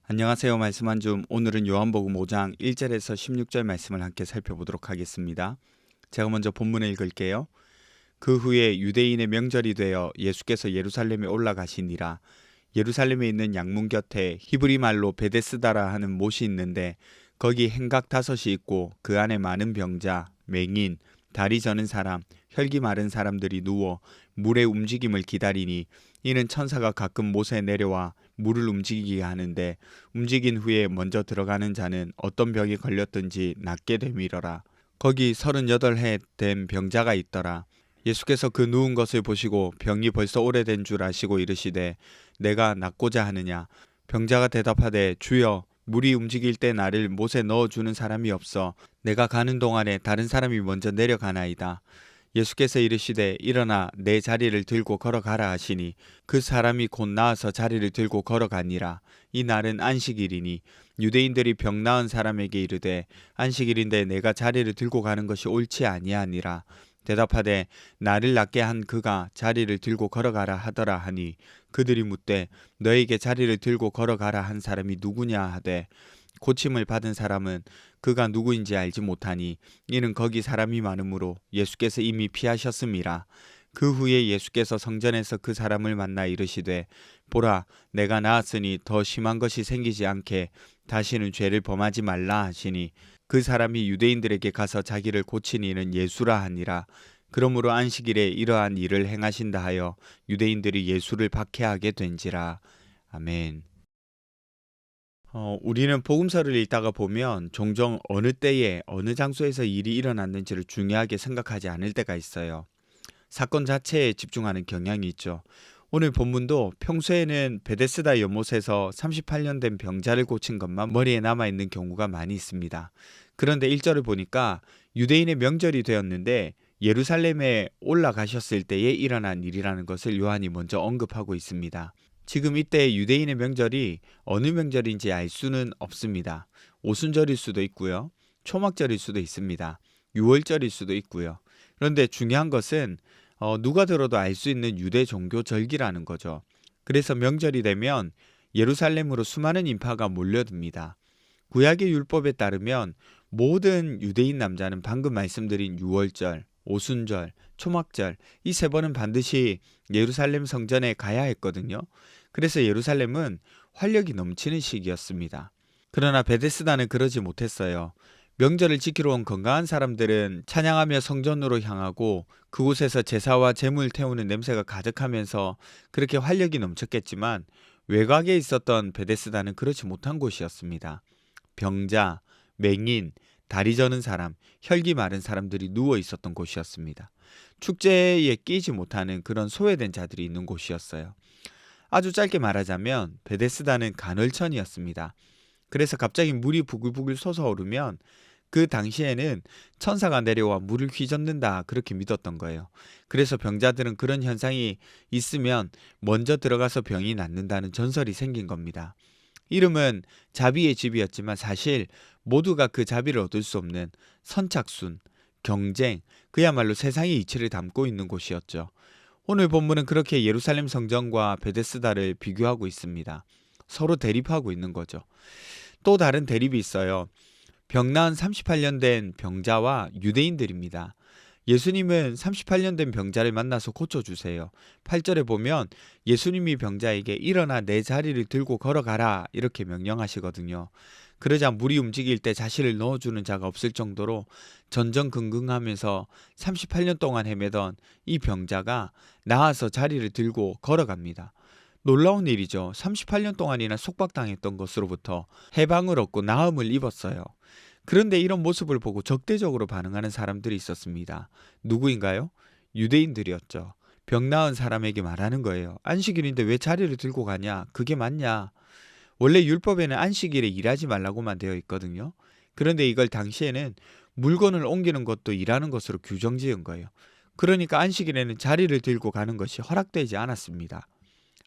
안녕하세요. 말씀 한 줌. 오늘은 요한복음 5장 1절에서 16절 말씀을 함께 살펴보도록 하겠습니다. 제가 먼저 본문을 읽을게요. 그 후에 유대인의 명절이 되어 예수께서 예루살렘에 올라가시니라. 예루살렘에 있는 양문 곁에 히브리 말로 베데스다라 하는 못이 있는데 거기 행각 5이 있고 그 안에 많은 병자, 맹인, 다리 저는 사람, 혈기 마른 사람들이 누워 물의 움직임을 기다리니 이는 천사가 가끔 못에 내려와 물을 움직이게 하는데 움직인 후에 먼저 들어가는 자는 어떤 병이 걸렸든지 낫게 되밀어라. 거기 38해 된 병자가 있더라. 예수께서 그 누운 것을 보시고 병이 벌써 오래된 줄 아시고 이르시되 내가 낫고자 하느냐. 병자가 대답하되 주여 물이 움직일 때 나를 못에 넣어주는 사람이 없어 내가 가는 동안에 다른 사람이 먼저 내려가나이다. 예수께서 이르시되 일어나 내 자리를 들고 걸어가라 하시니 그 사람이 곧 나아서 자리를 들고 걸어가니라. 이 날은 안식일이니 유대인들이 병 나은 사람에게 이르되 안식일인데 내가 자리를 들고 가는 것이 옳지 아니하니라. 대답하되 나를 낫게 한 그가 자리를 들고 걸어가라 하더라 하니 그들이 묻되 너에게 자리를 들고 걸어가라 한 사람이 누구냐 하되 고침을 받은 사람은 그가 누구인지 알지 못하니 이는 거기 사람이 많으므로 예수께서 이미 피하셨음이라. 그 후에 예수께서 성전에서 그 사람을 만나 이르시되 보라 내가 나았으니 더 심한 것이 생기지 않게 다시는 죄를 범하지 말라 하시니 그 사람이 유대인들에게 가서 자기를 고친 이는 예수라 하니라. 그러므로 안식일에 이러한 일을 행하신다 하여 유대인들이 예수를 박해하게 된지라. 아멘. 우리는 복음서를 읽다가 보면 종종 어느 때에 어느 장소에서 일이 일어났는지를 중요하게 생각하지 않을 때가 있어요. 사건 자체에 집중하는 경향이 있죠. 오늘 본문도 평소에는 베데스다 연못에서 38년 된 병자를 고친 것만 머리에 남아있는 경우가 많이 있습니다. 그런데 1절을 보니까 유대인의 명절이 되었는데 예루살렘에 올라가셨을 때에 일어난 일이라는 것을 요한이 먼저 언급하고 있습니다. 지금 이때 유대인의 명절이 어느 명절인지 알 수는 없습니다. 오순절일 수도 있고요. 초막절일 수도 있습니다. 유월절일 수도 있고요. 그런데 중요한 것은 누가 들어도 알 수 있는 유대 종교 절기라는 거죠. 그래서 명절이 되면 예루살렘으로 수많은 인파가 몰려듭니다. 구약의 율법에 따르면 모든 유대인 남자는 방금 말씀드린 유월절, 오순절, 초막절 이 3번은 반드시 예루살렘 성전에 가야 했거든요. 그래서 예루살렘은 활력이 넘치는 시기였습니다. 그러나 베데스다는 그러지 못했어요. 명절을 지키러 온 건강한 사람들은 찬양하며 성전으로 향하고 그곳에서 제사와 제물 태우는 냄새가 가득하면서 그렇게 활력이 넘쳤겠지만 외곽에 있었던 베데스다는 그렇지 못한 곳이었습니다. 병자, 맹인, 다리 저는 사람, 혈기 마른 사람들이 누워 있었던 곳이었습니다. 축제에 끼지 못하는 그런 소외된 자들이 있는 곳이었어요. 아주 짧게 말하자면 베데스다는 간헐천이었습니다. 그래서 갑자기 물이 부글부글 솟아오르면 그 당시에는 천사가 내려와 물을 휘젓는다 그렇게 믿었던 거예요. 그래서 병자들은 그런 현상이 있으면 먼저 들어가서 병이 낫는다는 전설이 생긴 겁니다. 이름은 자비의 집이었지만 사실 모두가 그 자비를 얻을 수 없는 선착순, 경쟁, 그야말로 세상의 이치를 담고 있는 곳이었죠. 오늘 본문은 그렇게 예루살렘 성전과 베데스다를 비교하고 있습니다. 서로 대립하고 있는 거죠. 또 다른 대립이 있어요. 병 나은 38년 된 병자와 유대인들입니다. 예수님은 38년 된 병자를 만나서 고쳐주세요. 8절에 보면 예수님이 병자에게 일어나 내 자리를 들고 걸어가라 이렇게 명령하시거든요. 그러자 물이 움직일 때 자신을 넣어주는 자가 없을 정도로 전전긍긍하면서 38년 동안 헤매던 이 병자가 나아서 자리를 들고 걸어갑니다. 놀라운 일이죠. 38년 동안이나 속박당했던 것으로부터 해방을 얻고 나음을 입었어요. 그런데 이런 모습을 보고 적대적으로 반응하는 사람들이 있었습니다. 누구인가요? 유대인들이었죠. 병 나은 사람에게 말하는 거예요. 안식일인데 왜 자리를 들고 가냐? 그게 맞냐? 원래 율법에는 안식일에 일하지 말라고만 되어 있거든요. 그런데 이걸 당시에는 물건을 옮기는 것도 일하는 것으로 규정 지은 거예요. 그러니까 안식일에는 자리를 들고 가는 것이 허락되지 않았습니다.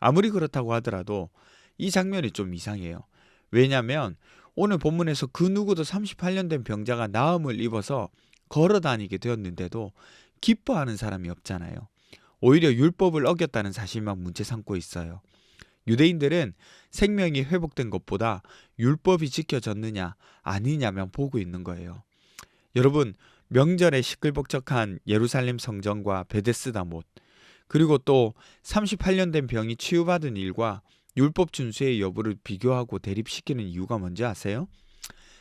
아무리 그렇다고 하더라도 이 장면이 좀 이상해요. 왜냐하면 오늘 본문에서 그 누구도 38년 된 병자가 나음을 입어서 걸어 다니게 되었는데도 기뻐하는 사람이 없잖아요. 오히려 율법을 어겼다는 사실만 문제 삼고 있어요. 유대인들은 생명이 회복된 것보다 율법이 지켜졌느냐 아니냐만 보고 있는 거예요. 여러분, 명절에 시끌벅적한 예루살렘 성전과 베데스다 못, 그리고 또 38년 된 병이 치유받은 일과 율법 준수의 여부를 비교하고 대립시키는 이유가 뭔지 아세요?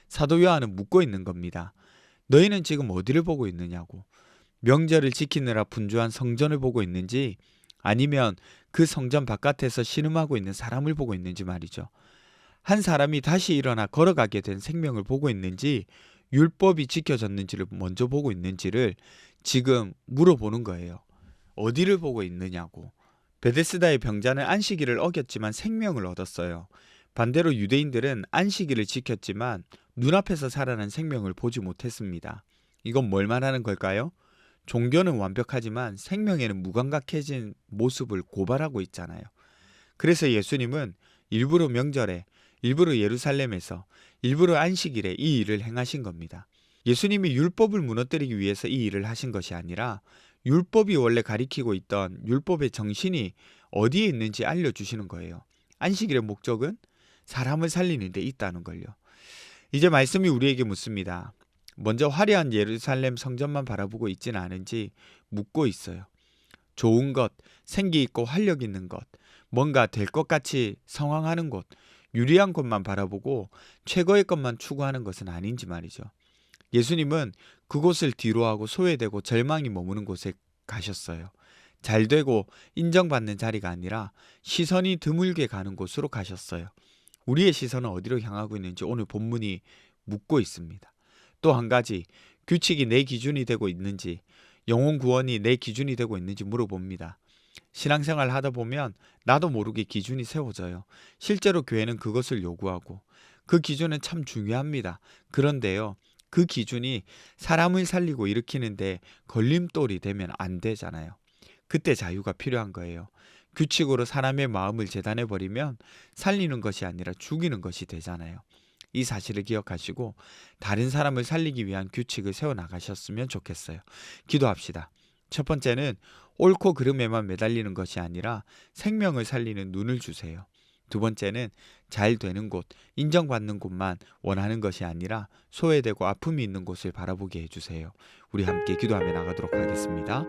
사도 요한은 묻고 있는 겁니다. 너희는 지금 어디를 보고 있느냐고. 명절을 지키느라 분주한 성전을 보고 있는지, 아니면 그 성전 바깥에서 신음하고 있는 사람을 보고 있는지 말이죠. 한 사람이 다시 일어나 걸어가게 된 생명을 보고 있는지, 율법이 지켜졌는지를 먼저 보고 있는지를 지금 물어보는 거예요. 어디를 보고 있느냐고. 베데스다의 병자는 안식일을 어겼지만 생명을 얻었어요. 반대로 유대인들은 안식일을 지켰지만 눈앞에서 살아난 생명을 보지 못했습니다. 이건 뭘 말하는 걸까요? 종교는 완벽하지만 생명에는 무감각해진 모습을 고발하고 있잖아요. 그래서 예수님은 일부러 명절에, 일부러 예루살렘에서, 일부러 안식일에 이 일을 행하신 겁니다. 예수님이 율법을 무너뜨리기 위해서 이 일을 하신 것이 아니라 율법이 원래 가리키고 있던 율법의 정신이 어디에 있는지 알려주시는 거예요. 안식일의 목적은 사람을 살리는 데 있다는 걸요. 이제 말씀이 우리에게 묻습니다. 먼저 화려한 예루살렘 성전만 바라보고 있지는 않은지 묻고 있어요. 좋은 것, 생기 있고 활력 있는 것, 뭔가 될 것 같이 성황하는 곳, 유리한 곳만 바라보고 최고의 것만 추구하는 것은 아닌지 말이죠. 예수님은 그곳을 뒤로하고 소외되고 절망이 머무는 곳에 가셨어요. 잘 되고 인정받는 자리가 아니라 시선이 드물게 가는 곳으로 가셨어요. 우리의 시선은 어디로 향하고 있는지 오늘 본문이 묻고 있습니다. 또 한 가지, 규칙이 내 기준이 되고 있는지, 영혼 구원이 내 기준이 되고 있는지 물어봅니다. 신앙생활 하다 보면 나도 모르게 기준이 세워져요. 실제로 교회는 그것을 요구하고 그 기준은 참 중요합니다. 그런데요, 그 기준이 사람을 살리고 일으키는데 걸림돌이 되면 안 되잖아요. 그때 자유가 필요한 거예요. 규칙으로 사람의 마음을 재단해 버리면 살리는 것이 아니라 죽이는 것이 되잖아요. 이 사실을 기억하시고 다른 사람을 살리기 위한 규칙을 세워 나가셨으면 좋겠어요. 기도합시다. 첫 번째는 옳고 그름에만 매달리는 것이 아니라 생명을 살리는 눈을 주세요. 두 번째는 잘 되는 곳, 인정받는 곳만 원하는 것이 아니라 소외되고 아픔이 있는 곳을 바라보게 해주세요. 우리 함께 기도하며 나가도록 하겠습니다.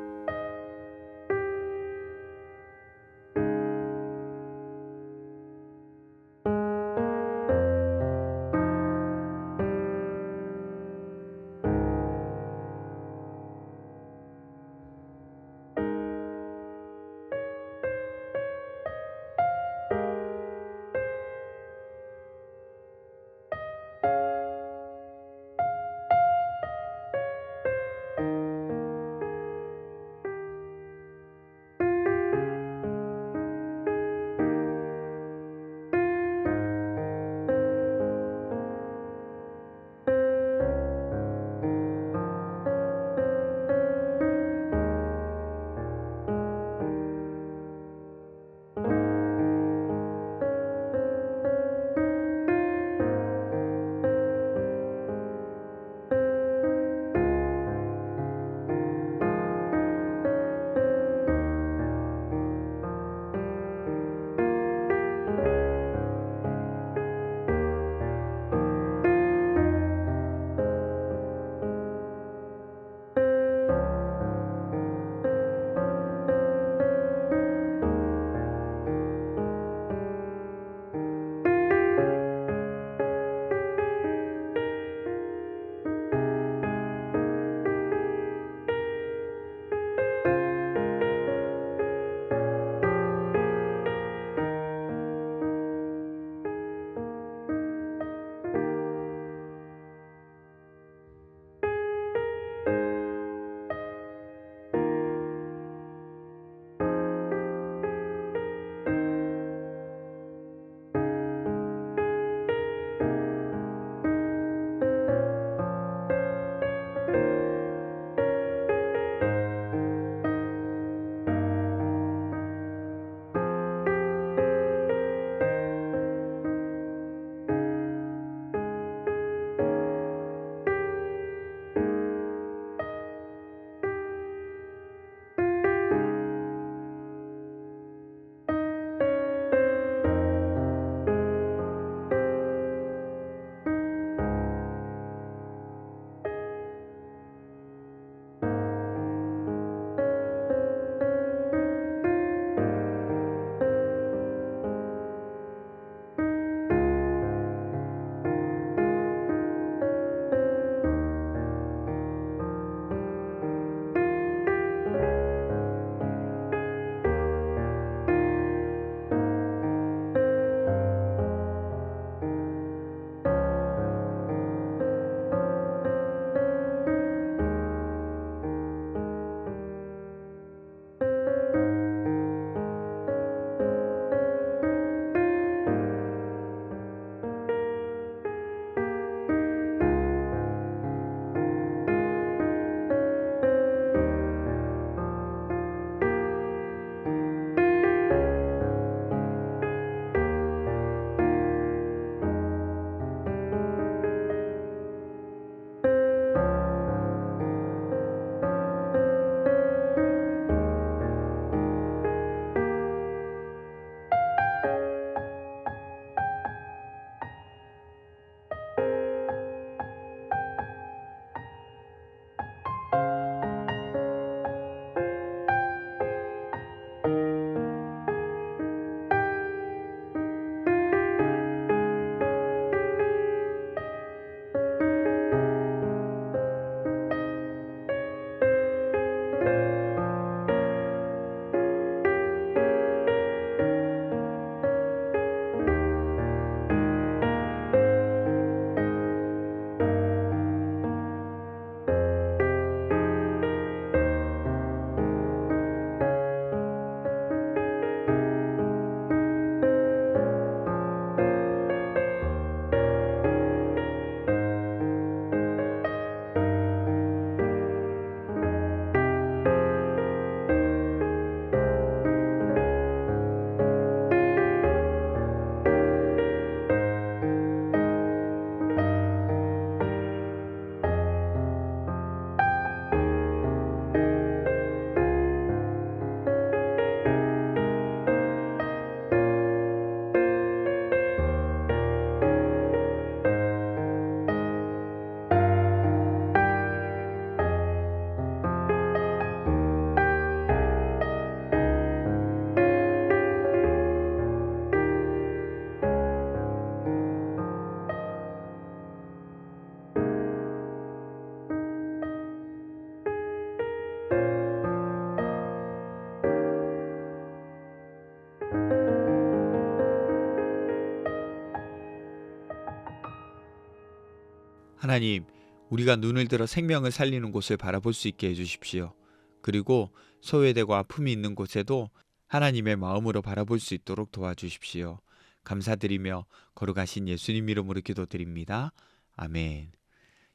하나님, 우리가 눈을 들어 생명을 살리는 곳을 바라볼 수 있게 해주십시오. 그리고 소외되고 아픔이 있는 곳에도 하나님의 마음으로 바라볼 수 있도록 도와주십시오. 감사드리며 거룩하신 예수님 이름으로 기도드립니다. 아멘.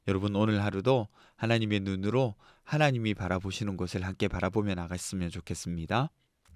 여러분, 오늘 하루도 하나님의 눈으로 하나님이 바라보시는 곳을 함께 바라보며 나갔으면 좋겠습니다.